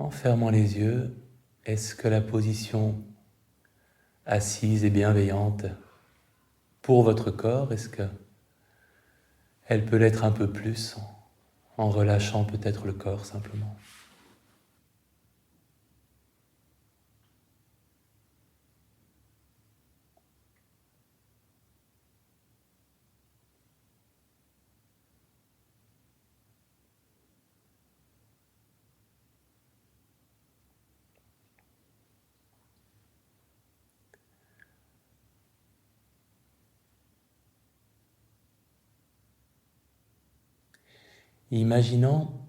En fermant les yeux, est-ce que la position assise et bienveillante pour votre corps, est-ce que elle peut l'être un peu plus en relâchant peut-être le corps simplement? Imaginant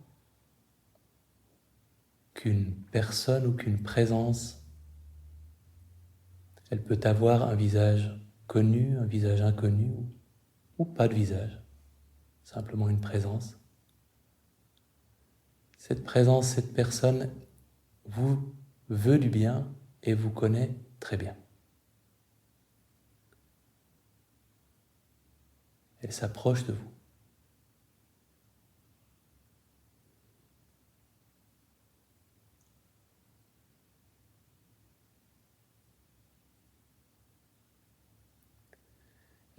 qu'une personne ou qu'une présence, elle peut avoir un visage connu, un visage inconnu, ou pas de visage, simplement une présence. Cette présence, cette personne vous veut du bien et vous connaît très bien. Elle s'approche de vous.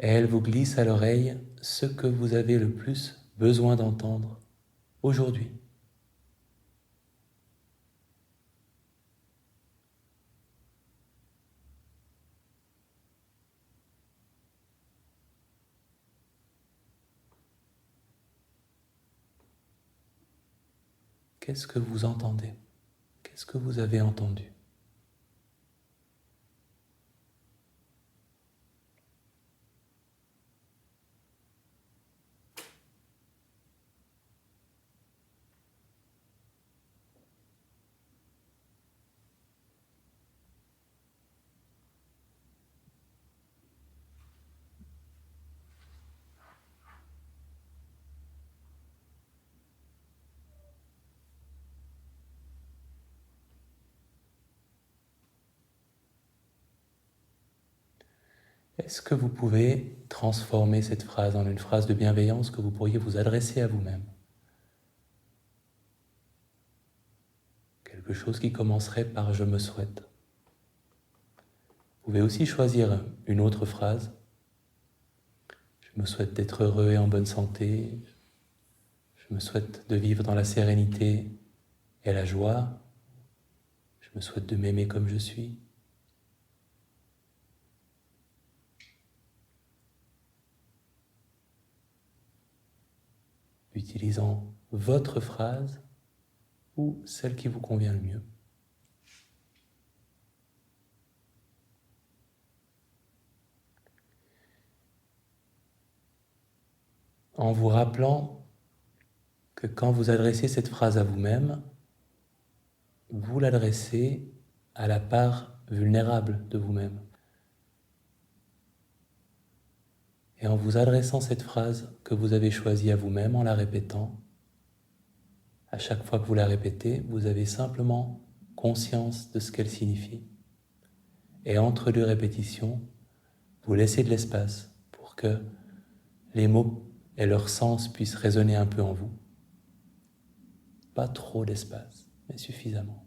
Et elle vous glisse à l'oreille ce que vous avez le plus besoin d'entendre aujourd'hui. Qu'est-ce que vous entendez? Qu'est-ce que vous avez entendu? Est-ce que vous pouvez transformer cette phrase en une phrase de bienveillance que vous pourriez vous adresser à vous-même? Quelque chose qui commencerait par « je me souhaite ». Vous pouvez aussi choisir une autre phrase. Je me souhaite d'être heureux et en bonne santé. Je me souhaite de vivre dans la sérénité et la joie. Je me souhaite de m'aimer comme je suis. Utilisant votre phrase ou celle qui vous convient le mieux. En vous rappelant que quand vous adressez cette phrase à vous-même, vous l'adressez à la part vulnérable de vous-même. Et en vous adressant cette phrase que vous avez choisie à vous-même, en la répétant, à chaque fois que vous la répétez, vous avez simplement conscience de ce qu'elle signifie. Et entre deux répétitions, vous laissez de l'espace pour que les mots et leur sens puissent résonner un peu en vous. Pas trop d'espace, mais suffisamment.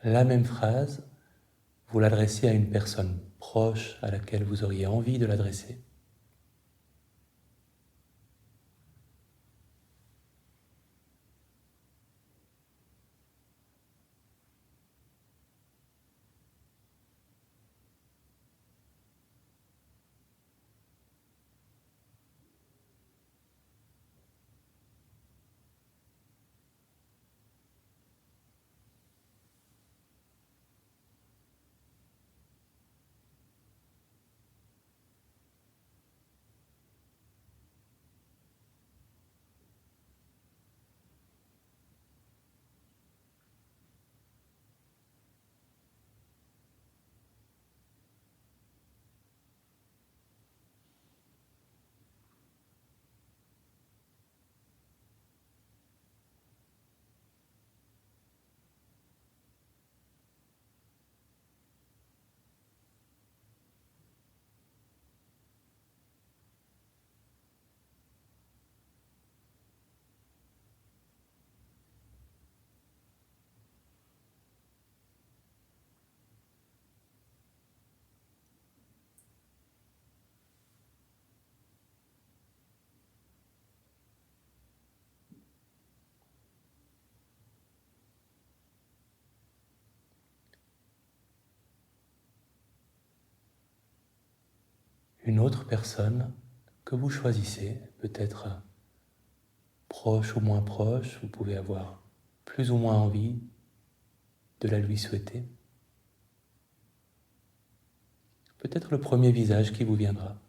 la même phrase, vous l'adressez à une personne proche à laquelle vous auriez envie de l'adresser. Une autre personne que vous choisissez, peut-être proche ou moins proche, vous pouvez avoir plus ou moins envie de la lui souhaiter. Peut-être le premier visage qui vous viendra.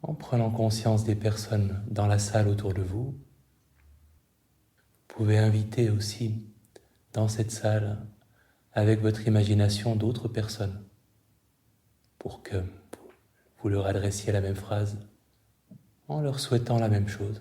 En prenant conscience des personnes dans la salle autour de vous, vous pouvez inviter aussi dans cette salle, avec votre imagination, d'autres personnes pour que vous leur adressiez la même phrase en leur souhaitant la même chose.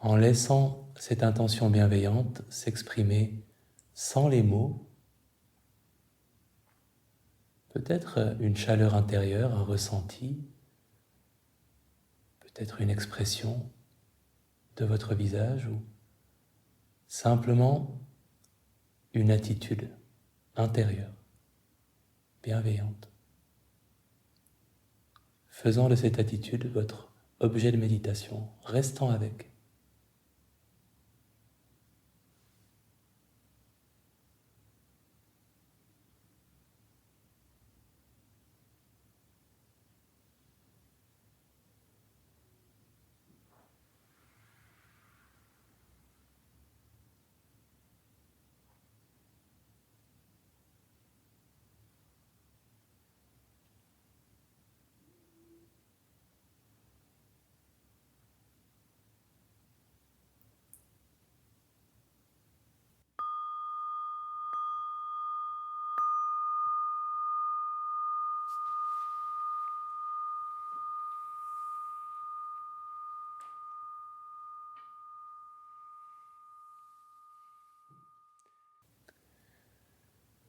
En laissant cette intention bienveillante s'exprimer sans les mots, peut-être une chaleur intérieure, un ressenti, peut-être une expression de votre visage ou simplement une attitude intérieure, bienveillante. Faisant de cette attitude votre objet de méditation, restant avec.